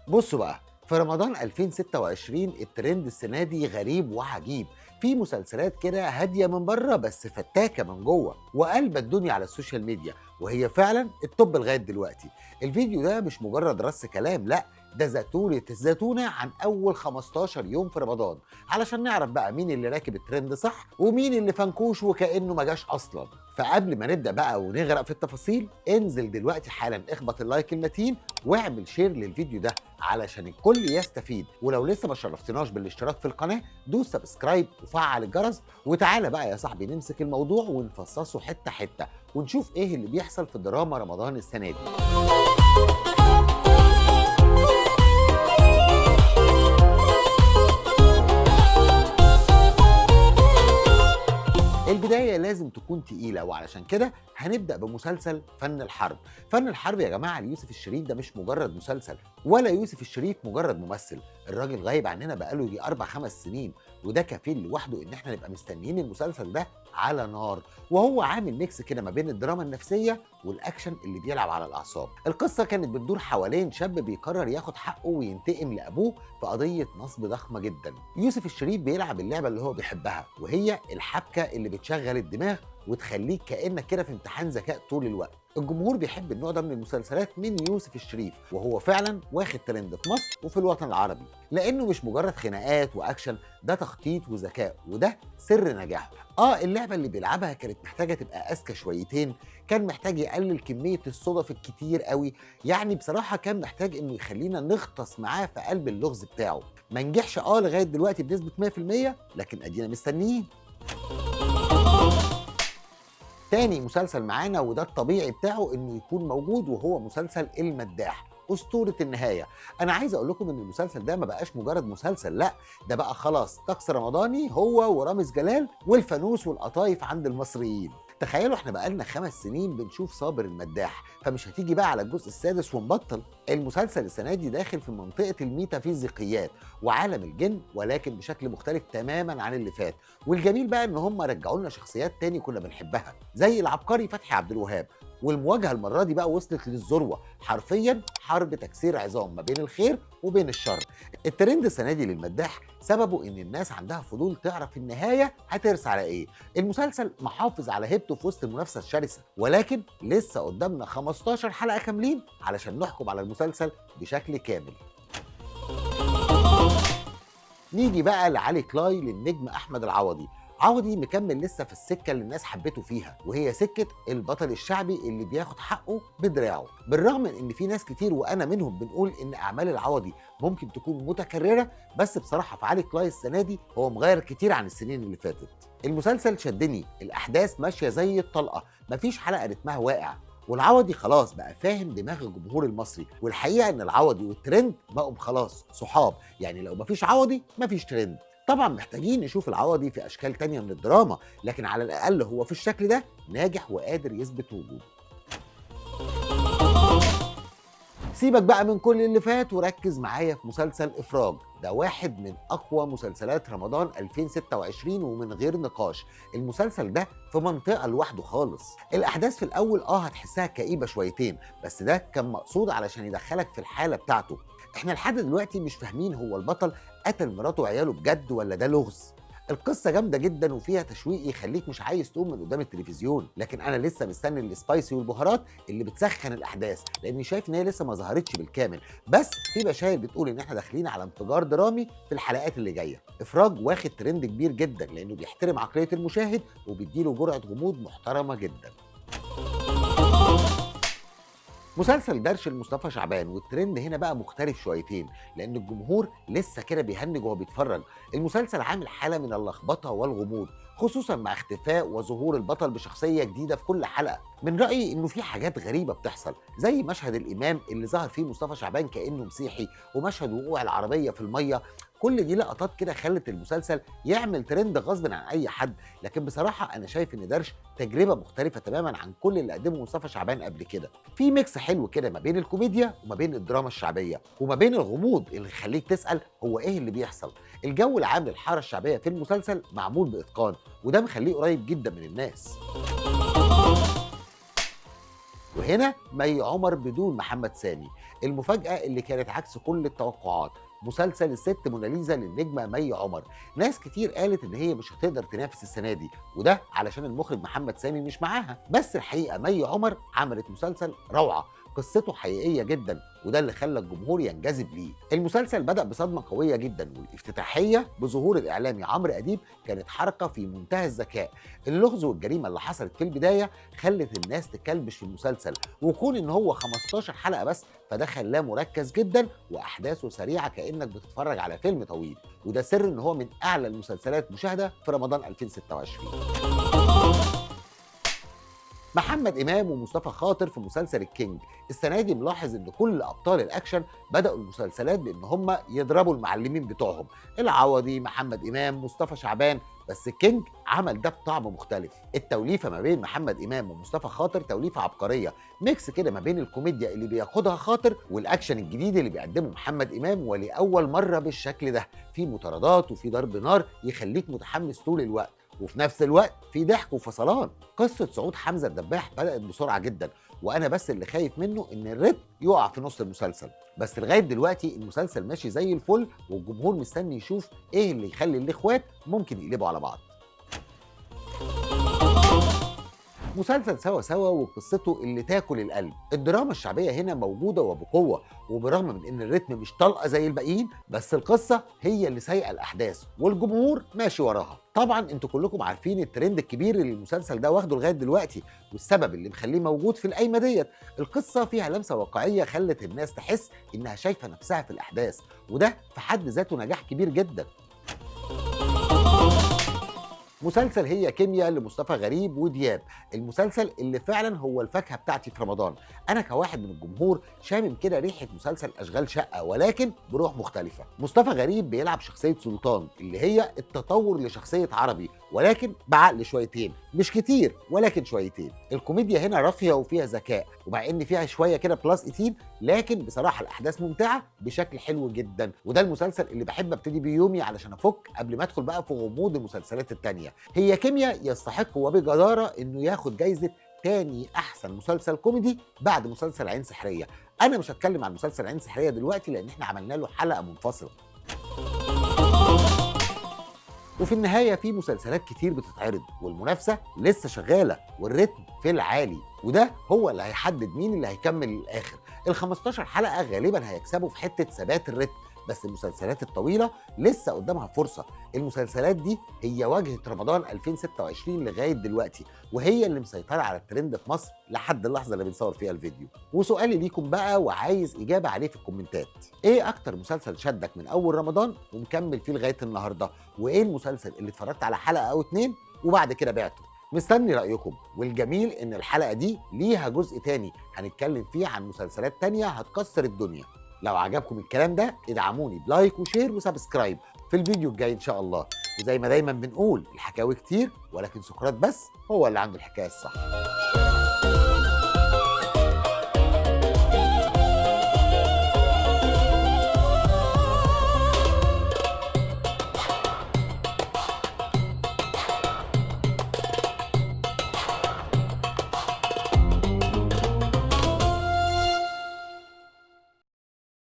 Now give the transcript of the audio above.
بصوا بقى، في رمضان 2026 الترند السنة دي غريب وعجيب. في مسلسلات كده هادية من بره بس فتاكة من جوه وقلب الدنيا على السوشيال ميديا، وهي فعلا التوب لغاية دلوقتي. الفيديو ده مش مجرد رص كلام، لا، ده زيتونة الزيتونة عن أول 15 يوم في رمضان، علشان نعرف بقى مين اللي راكب الترند صح ومين اللي فنكوش وكأنه ما جاش أصلا. فقبل ما نبدأ بقى ونغرق في التفاصيل، انزل دلوقتي حالا اخبط اللايك المتين واعمل شير للفيديو ده علشان الكل يستفيد. ولو لسه ما شرفتناش بالاشتراك في القناه، دوس سبسكرايب وفعل الجرس. وتعالى بقى يا صاحبي نمسك الموضوع ونفصصه حته حته ونشوف ايه اللي بيحصل في دراما رمضان السنه دي. البداية لازم تكون تقيلة، وعلشان كده هنبدأ بمسلسل فن الحرب. فن الحرب يا جماعة ليوسف الشريف ده مش مجرد مسلسل، ولا يوسف الشريف مجرد ممثل. الراجل غايب عننا بقاله يجي 4 5 سنين، وده كفيل لوحده ان احنا نبقى مستنيين المسلسل ده على نار. وهو عامل ميكس كده ما بين الدراما النفسية والاكشن اللي بيلعب على الاعصاب. القصة كانت بتدور حوالين شاب بيقرر ياخد حقه وينتقم لابوه في قضية نصب ضخمة جدا. يوسف الشريف بيلعب اللعبة اللي هو بيحبها، وهي الحبكة اللي بتشغل الدماغ وتخليك كأنك كده في امتحان ذكاء طول الوقت. الجمهور بيحب النوع ده من المسلسلات من يوسف الشريف، وهو فعلا واخد ترند في مصر وفي الوطن العربي، لانه مش مجرد خناقات واكشن، ده تخطيط وذكاء، وده سر نجاحه. اللعبه اللي بيلعبها كانت محتاجه تبقى اذكى شويتين، كان محتاج يقلل كميه الصدف الكتير قوي. يعني بصراحه كان محتاج انه يخلينا نغطس معاه في قلب اللغز بتاعه. ما نجحش لغايه دلوقتي بنسبه 100%، لكن ادينا مستنيين. تاني مسلسل معانا وده الطبيعي بتاعه انه يكون موجود، وهو مسلسل المداح، أسطورة النهاية. أنا عايز أقول لكم إن المسلسل ده ما بقاش مجرد مسلسل، لأ، ده بقى خلاص طقس رمضاني، هو ورامز جلال والفانوس والقطايف عند المصريين. تخيلوا احنا بقالنا 5 سنين بنشوف صابر المداح، فمش هتيجي بقى على الجزء السادس ونبطل. المسلسل السنة دي داخل في منطقة الميتافيزيقيات وعالم الجن، ولكن بشكل مختلف تماما عن اللي فات. والجميل بقى ان هم رجعوا لنا شخصيات تاني كنا بنحبها، زي العبقري فتحي عبد الوهاب. والمواجهه المره دي بقى وصلت للذروه، حرفيا حرب تكسير عظام ما بين الخير وبين الشر. الترند السنه دي للمداح سببه ان الناس عندها فضول تعرف النهايه هترسى على ايه. المسلسل محافظ على هيبته في وسط المنافسه الشرسه، ولكن لسه قدامنا 15 حلقه كاملين علشان نحكم على المسلسل بشكل كامل. نيجي بقى لعلي كلاي للنجم احمد العوضي. عوضي مكمل لسه في السكه اللي الناس حبته فيها، وهي سكه البطل الشعبي اللي بياخد حقه بدراعه. بالرغم من ان في ناس كتير وانا منهم بنقول ان اعمال العوضي ممكن تكون متكرره، بس بصراحه في علي كلاي السنه دي هو مغير كتير عن السنين اللي فاتت. المسلسل شدني، الاحداث ماشيه زي الطلقه، مفيش حلقه رتمها واقع، والعوضي خلاص بقى فاهم دماغ الجمهور المصري. والحقيقه ان العوضي والترند بقوا خلاص صحاب، يعني لو مفيش عوضي مفيش ترند. طبعا محتاجين نشوف العوضي في اشكال تانية من الدراما، لكن على الاقل هو في الشكل ده ناجح وقادر يثبت وجوده. سيبك بقى من كل اللي فات وركز معايا في مسلسل إفراج. ده واحد من أقوى مسلسلات رمضان 2026 ومن غير نقاش. المسلسل ده في منطقة لوحده خالص. الأحداث في الأول هتحسها كئيبة شويتين، بس ده كان مقصود علشان يدخلك في الحالة بتاعته. احنا لحد دلوقتي مش فاهمين هو البطل قتل مراته وعياله بجد ولا ده لغز. القصة جامدة جدا وفيها تشويق يخليك مش عايز تقوم من قدام التلفزيون، لكن أنا لسه مستني السبايسي والبهارات اللي بتسخن الأحداث، لأني شايف إن هي لسه ما ظهرتش بالكامل. بس في بشاير بتقول إن إحنا داخلين على انفجار درامي في الحلقات اللي جاية. إفراج واخد ترند كبير جدا لأنه بيحترم عقلية المشاهد وبيديله جرعة غموض محترمة جدا. مسلسل درش لمصطفى شعبان، والترند هنا بقى مختلف شويتين لان الجمهور لسه كده بيهنج وهو بيتفرج. المسلسل عامل حاله من اللخبطه والغموض، خصوصا مع اختفاء وظهور البطل بشخصيه جديده في كل حلقه. من رايي انه في حاجات غريبه بتحصل، زي مشهد الامام اللي ظهر فيه مصطفى شعبان كانه مسيحي، ومشهد وقوع العربيه في الميه. كل دي لقطات كده خلت المسلسل يعمل ترند غصب عن اي حد. لكن بصراحه انا شايف ان درش تجربه مختلفه تماما عن كل اللي قدمه مصطفى شعبان قبل كده. في ميكس حلو كده ما بين الكوميديا وما بين الدراما الشعبيه وما بين الغموض اللي يخليك تسال هو ايه اللي بيحصل. الجو العام للحاره الشعبيه في المسلسل معمول باتقان، وده مخليه قريب جدا من الناس. وهنا مي عمر بدون محمد سامي. المفاجأة اللي كانت عكس كل التوقعات، مسلسل الست موناليزا للنجمة مي عمر. ناس كتير قالت ان هي مش هتقدر تنافس السنة دي، وده علشان المخرج محمد سامي مش معاها، بس الحقيقة مي عمر عملت مسلسل روعة، قصته حقيقية جدا، وده اللي خلى الجمهور ينجذب ليه. المسلسل بدأ بصدمة قوية جدا، والافتتاحية بظهور الإعلامي عمرو أديب كانت حركة في منتهى الذكاء. اللغز والجريمة اللي حصلت في البداية خلت الناس تكلبش في المسلسل، وكون إن هو 15 حلقة بس فده خلاه مركز جدا وأحداثه سريعة كأنك بتتفرج على فيلم طويل، وده سر إن هو من أعلى المسلسلات مشاهدة في رمضان 2026. محمد إمام ومصطفى خاطر في مسلسل الكينج. السنة دي ملاحظ إن كل أبطال الأكشن بدأوا المسلسلات بإن هم يضربوا المعلمين بتوعهم، العوضي، محمد إمام، مصطفى شعبان، بس الكينج عمل ده بطعم مختلف. التوليفة ما بين محمد إمام ومصطفى خاطر توليفة عبقرية، ميكس كده ما بين الكوميديا اللي بياخدها خاطر والأكشن الجديد اللي بيقدمه محمد إمام، ولأول مرة بالشكل ده، في مطاردات وفي ضرب نار يخليك متحمس طول الوقت، وفي نفس الوقت في ضحك وفصلان. قصة صعود حمزة الدباح بدأت بسرعة جدا، وأنا بس اللي خايف منه إن الريتم يقع في نص المسلسل، بس لغاية دلوقتي المسلسل ماشي زي الفل، والجمهور مستني يشوف إيه اللي يخلي الإخوات ممكن يقلبوا على بعض. مسلسل سوا سوا وقصته اللي تاكل القلب. الدراما الشعبيه هنا موجوده وبقوه، وبرغم من ان الريتم مش طلقه زي الباقيين، بس القصه هي اللي سايقه الاحداث والجمهور ماشي وراها. طبعا انتوا كلكم عارفين الترند الكبير اللي المسلسل ده واخده لغايه دلوقتي، والسبب اللي مخليه موجود في القايمه ديت، القصه فيها لمسه واقعيه خلت الناس تحس انها شايفه نفسها في الاحداث، وده في حد ذاته نجاح كبير جدا. مسلسل هي كيمياء لمصطفى غريب ودياب، المسلسل اللي فعلا هو الفاكهه بتاعتي في رمضان. انا كواحد من الجمهور شامم كده ريحه مسلسل اشغال شقه ولكن بروح مختلفه. مصطفى غريب بيلعب شخصيه سلطان اللي هي التطور لشخصيه عربي، ولكن بعقل شويتين، مش كتير ولكن شويتين. الكوميديا هنا راقيه وفيها ذكاء، ومع ان فيها شويه كده بلس 18، لكن بصراحه الاحداث ممتعه بشكل حلو جدا، وده المسلسل اللي بحب ابتدي بيه يومي علشان افك قبل ما ادخل بقى في غموض المسلسلات التانيه. هي كيمياء يستحق وبجداره انه ياخد جايزه تاني احسن مسلسل كوميدي بعد مسلسل عين سحريه. انا مش هتكلم عن مسلسل عين سحريه دلوقتي لان احنا عملنا له حلقه منفصله. وفي النهايه في مسلسلات كتير بتتعرض، والمنافسه لسه شغاله، والريتم في العالي، وده هو اللي هيحدد مين اللي هيكمل للاخر. ال 15 حلقه غالبا هيكسبوا في حته ثبات الريتم، بس المسلسلات الطويله لسه قدامها فرصه. المسلسلات دي هي واجهه رمضان 2026 لغايه دلوقتي، وهي اللي مسيطره على الترند في مصر لحد اللحظه اللي بنصور فيها الفيديو. وسؤالي ليكم بقى وعايز اجابه عليه في الكومنتات، ايه اكتر مسلسل شدك من اول رمضان ومكمل فيه لغايه النهارده؟ وايه المسلسل اللي اتفرجت على حلقه او اتنين وبعد كده بعته؟ مستني رأيكم. والجميل ان الحلقة دي ليها جزء تاني هنتكلم فيه عن مسلسلات تانية هتكسر الدنيا. لو عجبكم الكلام ده ادعموني بلايك وشير وسبسكرايب في الفيديو الجاي ان شاء الله. وزي ما دايما بنقول، الحكاوي كتير ولكن سقراط بس هو اللي عنده الحكاية الصح.